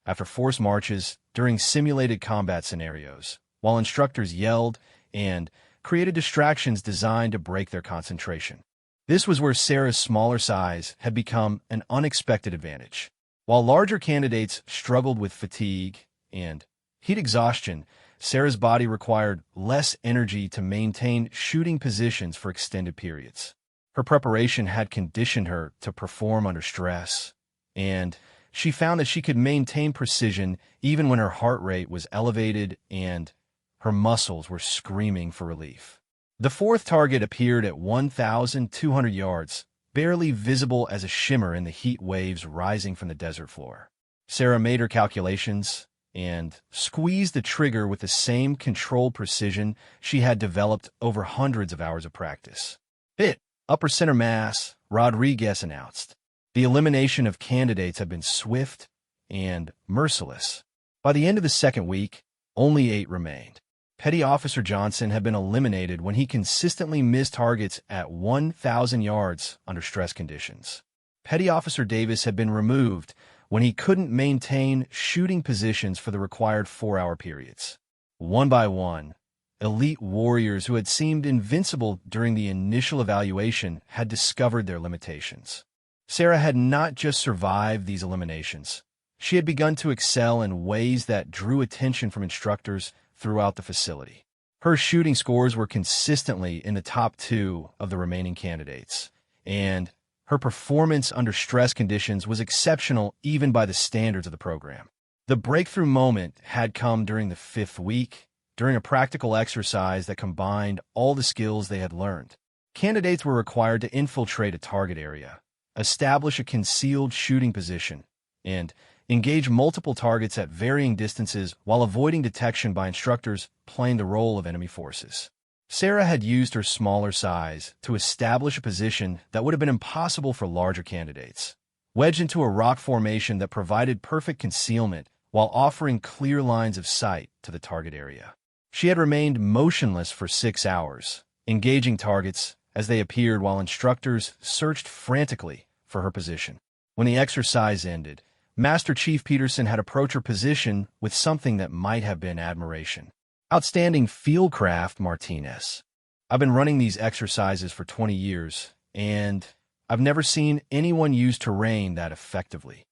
after forced marches, during simulated combat scenarios, while instructors yelled and created distractions designed to break their concentration. This was where Sarah's smaller size had become an unexpected advantage. While larger candidates struggled with fatigue and heat exhaustion, Sarah's body required less energy to maintain shooting positions for extended periods. Her preparation had conditioned her to perform under stress, and she found that she could maintain precision even when her heart rate was elevated and her muscles were screaming for relief. The fourth target appeared at 1,200 yards, barely visible as a shimmer in the heat waves rising from the desert floor. Sarah made her calculations and squeezed the trigger with the same controlled precision she had developed over hundreds of hours of practice. Hit, upper center mass, Rodriguez announced. The elimination of candidates had been swift and merciless. By the end of the second week, only 8 remained. Petty Officer Johnson had been eliminated when he consistently missed targets at 1,000 yards under stress conditions. Petty Officer Davis had been removed when he couldn't maintain shooting positions for the required 4-hour periods. One by one, elite warriors who had seemed invincible during the initial evaluation had discovered their limitations. Sarah had not just survived these eliminations. She had begun to excel in ways that drew attention from instructors throughout the facility. Her shooting scores were consistently in the top 2 of the remaining candidates, and her performance under stress conditions was exceptional even by the standards of the program. The breakthrough moment had come during the 5th week, during a practical exercise that combined all the skills they had learned. Candidates were required to infiltrate a target area, establish a concealed shooting position, and engage multiple targets at varying distances while avoiding detection by instructors playing the role of enemy forces. Sarah had used her smaller size to establish a position that would have been impossible for larger candidates, wedged into a rock formation that provided perfect concealment while offering clear lines of sight to the target area. She had remained motionless for 6 hours, engaging targets as they appeared while instructors searched frantically for her position. When the exercise ended, Master Chief Peterson had approached her position with something that might have been admiration. Outstanding fieldcraft, Martinez. I've been running these exercises for 20 years, and I've never seen anyone use terrain that effectively.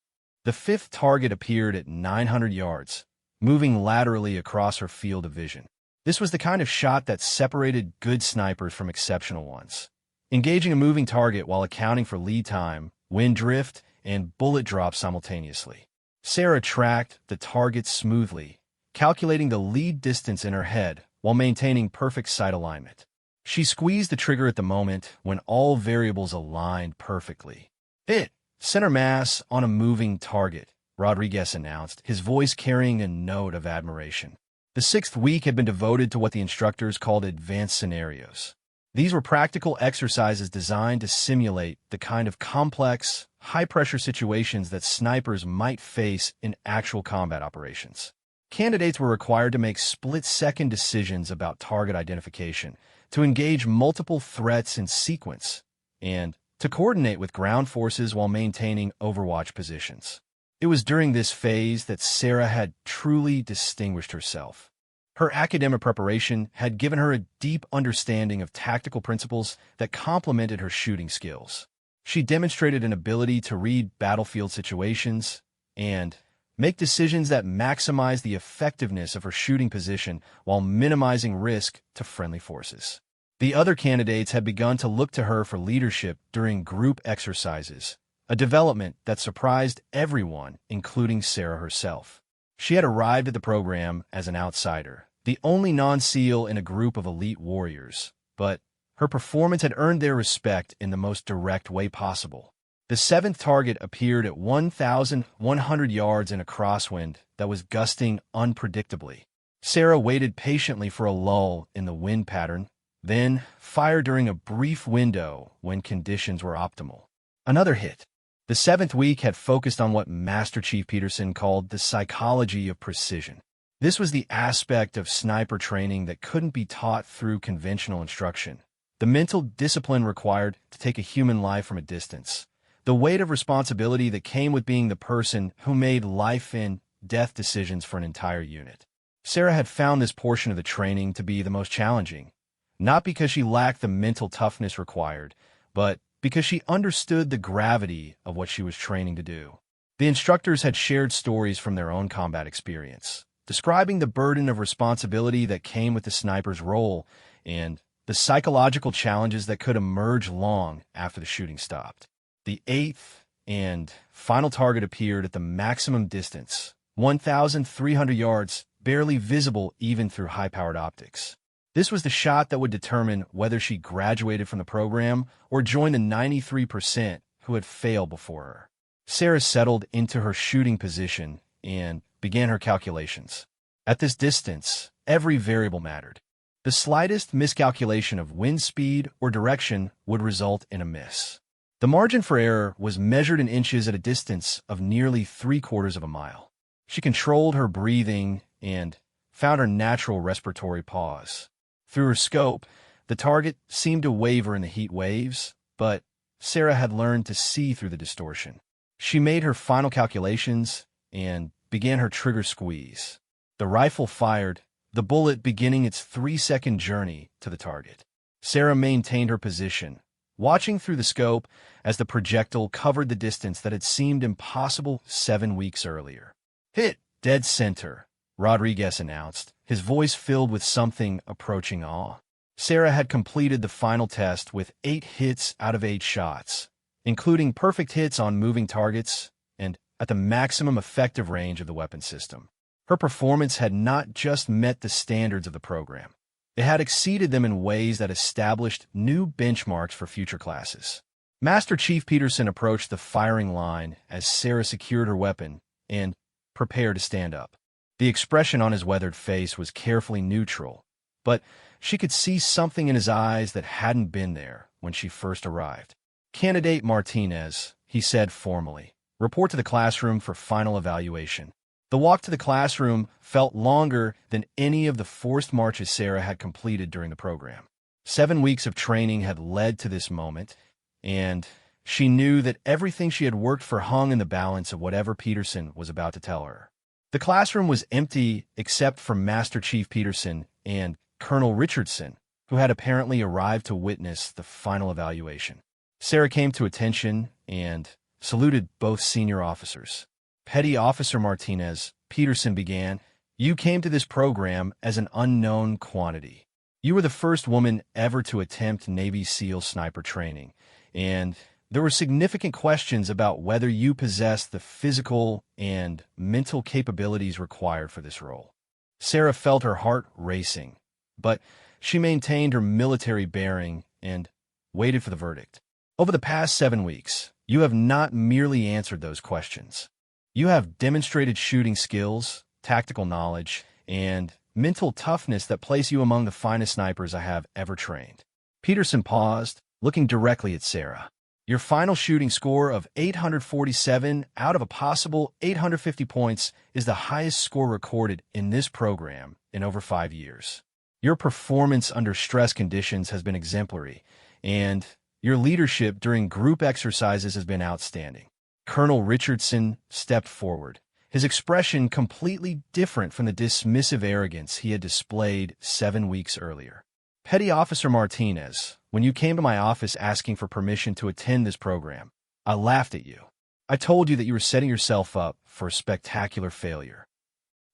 The 5th target appeared at 900 yards, moving laterally across her field of vision. This was the kind of shot that separated good snipers from exceptional ones. Engaging a moving target while accounting for lead time, wind drift, and bullet drop simultaneously. Sarah tracked the target smoothly, calculating the lead distance in her head while maintaining perfect sight alignment. She squeezed the trigger at the moment when all variables aligned perfectly. "Hit! Center mass on a moving target," Rodriguez announced, his voice carrying a note of admiration. The 6th week had been devoted to what the instructors called advanced scenarios. These were practical exercises designed to simulate the kind of complex, high-pressure situations that snipers might face in actual combat operations. Candidates were required to make split-second decisions about target identification, to engage multiple threats in sequence, and to coordinate with ground forces while maintaining overwatch positions. It was during this phase that Sarah had truly distinguished herself. Her academic preparation had given her a deep understanding of tactical principles that complemented her shooting skills. She demonstrated an ability to read battlefield situations and make decisions that maximize the effectiveness of her shooting position while minimizing risk to friendly forces. The other candidates had begun to look to her for leadership during group exercises, a development that surprised everyone, including Sarah herself. She had arrived at the program as an outsider, the only non-SEAL in a group of elite warriors, but her performance had earned their respect in the most direct way possible. The 7th target appeared at 1,100 yards in a crosswind that was gusting unpredictably. Sarah waited patiently for a lull in the wind pattern, then fired during a brief window when conditions were optimal. Another hit. The 7th week had focused on what Master Chief Peterson called the psychology of precision. This was the aspect of sniper training that couldn't be taught through conventional instruction. The mental discipline required to take a human life from a distance. The weight of responsibility that came with being the person who made life and death decisions for an entire unit. Sarah had found this portion of the training to be the most challenging, not because she lacked the mental toughness required, but because she understood the gravity of what she was training to do. The instructors had shared stories from their own combat experience, describing the burden of responsibility that came with the sniper's role and the psychological challenges that could emerge long after the shooting stopped. The 8th and final target appeared at the maximum distance, 1,300 yards, barely visible even through high-powered optics. This was the shot that would determine whether she graduated from the program or joined the 93% who had failed before her. Sarah settled into her shooting position and began her calculations. At this distance, every variable mattered. The slightest miscalculation of wind speed or direction would result in a miss. The margin for error was measured in inches at a distance of nearly 3/4 of a mile. She controlled her breathing and found her natural respiratory pause. Through her scope, the target seemed to waver in the heat waves, but Sarah had learned to see through the distortion. She made her final calculations and began her trigger squeeze. The rifle fired, the bullet beginning its 3-second journey to the target. Sarah maintained her position, watching through the scope as the projectile covered the distance that had seemed impossible 7 weeks earlier. "Hit! Dead center," Rodriguez announced, his voice filled with something approaching awe. Sarah had completed the final test with 8 hits out of 8 shots, including perfect hits on moving targets and at the maximum effective range of the weapon system. Her performance had not just met the standards of the program. It had exceeded them in ways that established new benchmarks for future classes. Master Chief Peterson approached the firing line as Sarah secured her weapon and prepared to stand up. The expression on his weathered face was carefully neutral, but she could see something in his eyes that hadn't been there when she first arrived. "Candidate Martinez," he said formally, "report to the classroom for final evaluation." The walk to the classroom felt longer than any of the forced marches Sarah had completed during the program. 7 weeks of training had led to this moment, and she knew that everything she had worked for hung in the balance of whatever Peterson was about to tell her. The classroom was empty except for Master Chief Peterson and Colonel Richardson, who had apparently arrived to witness the final evaluation. Sarah came to attention and saluted both senior officers. "Petty Officer Martinez," Peterson began, "you came to this program as an unknown quantity. You were the first woman ever to attempt Navy SEAL sniper training, and there were significant questions about whether you possessed the physical and mental capabilities required for this role." Sarah felt her heart racing, but she maintained her military bearing and waited for the verdict. "Over the past 7 weeks, you have not merely answered those questions. You have demonstrated shooting skills, tactical knowledge, and mental toughness that place you among the finest snipers I have ever trained." Peterson paused, looking directly at Sarah. "Your final shooting score of 847 out of a possible 850 points is the highest score recorded in this program in over 5 years. Your performance under stress conditions has been exemplary, and your leadership during group exercises has been outstanding." Colonel Richardson stepped forward, his expression completely different from the dismissive arrogance he had displayed 7 weeks earlier. "Petty Officer Martinez, when you came to my office asking for permission to attend this program, I laughed at you. I told you that you were setting yourself up for a spectacular failure."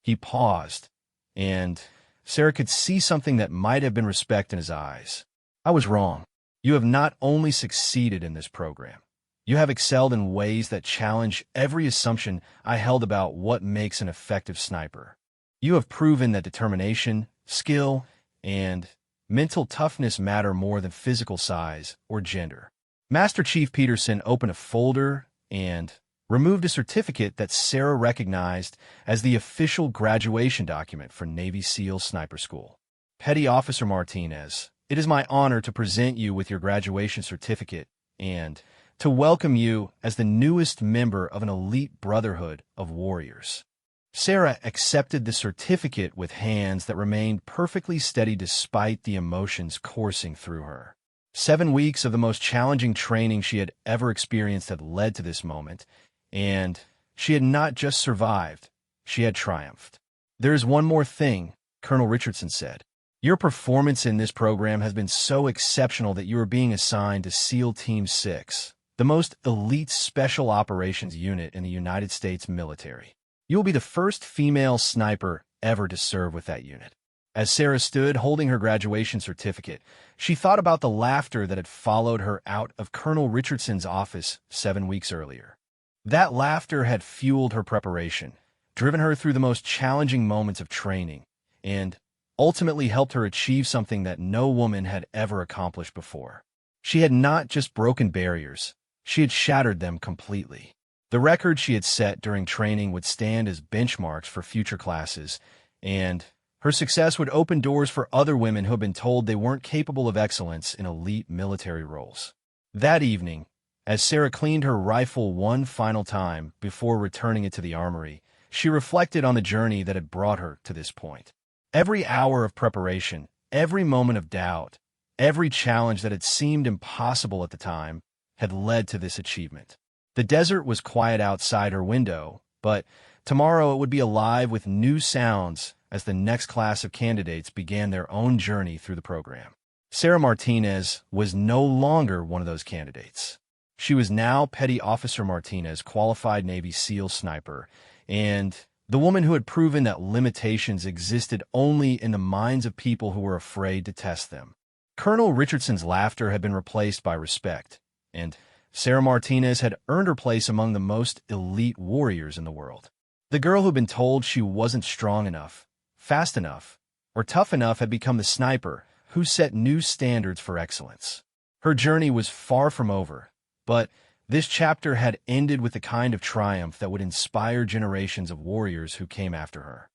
He paused, and Sarah could see something that might have been respect in his eyes. "I was wrong. You have not only succeeded in this program, you have excelled in ways that challenge every assumption I held about what makes an effective sniper. You have proven that determination, skill, and mental toughness matter more than physical size or gender." Master Chief Peterson opened a folder and removed a certificate that Sarah recognized as the official graduation document for Navy SEAL Sniper School. "Petty Officer Martinez, it is my honor to present you with your graduation certificate and to welcome you as the newest member of an elite brotherhood of warriors." Sarah accepted the certificate with hands that remained perfectly steady despite the emotions coursing through her. 7 weeks of the most challenging training she had ever experienced had led to this moment, and she had not just survived, she had triumphed. "There is one more thing," Colonel Richardson said. "Your performance in this program has been so exceptional that you are being assigned to SEAL Team 6. The most elite special operations unit in the United States military. You will be the first female sniper ever to serve with that unit." As Sarah stood holding her graduation certificate, she thought about the laughter that had followed her out of Colonel Richardson's office 7 weeks earlier. That laughter had fueled her preparation, driven her through the most challenging moments of training, and ultimately helped her achieve something that no woman had ever accomplished before. She had not just broken barriers, she had shattered them completely. The record she had set during training would stand as benchmarks for future classes, and her success would open doors for other women who had been told they weren't capable of excellence in elite military roles. That evening, as Sarah cleaned her rifle one final time before returning it to the armory, she reflected on the journey that had brought her to this point. Every hour of preparation, every moment of doubt, every challenge that had seemed impossible at the time had led to this achievement. The desert was quiet outside her window, but tomorrow it would be alive with new sounds as the next class of candidates began their own journey through the program. Sarah Martinez was no longer one of those candidates. She was now Petty Officer Martinez, qualified Navy SEAL sniper, and the woman who had proven that limitations existed only in the minds of people who were afraid to test them. Colonel Richardson's laughter had been replaced by respect, and Sarah Martinez had earned her place among the most elite warriors in the world. The girl who'd been told she wasn't strong enough, fast enough, or tough enough had become the sniper who set new standards for excellence. Her journey was far from over, but this chapter had ended with the kind of triumph that would inspire generations of warriors who came after her.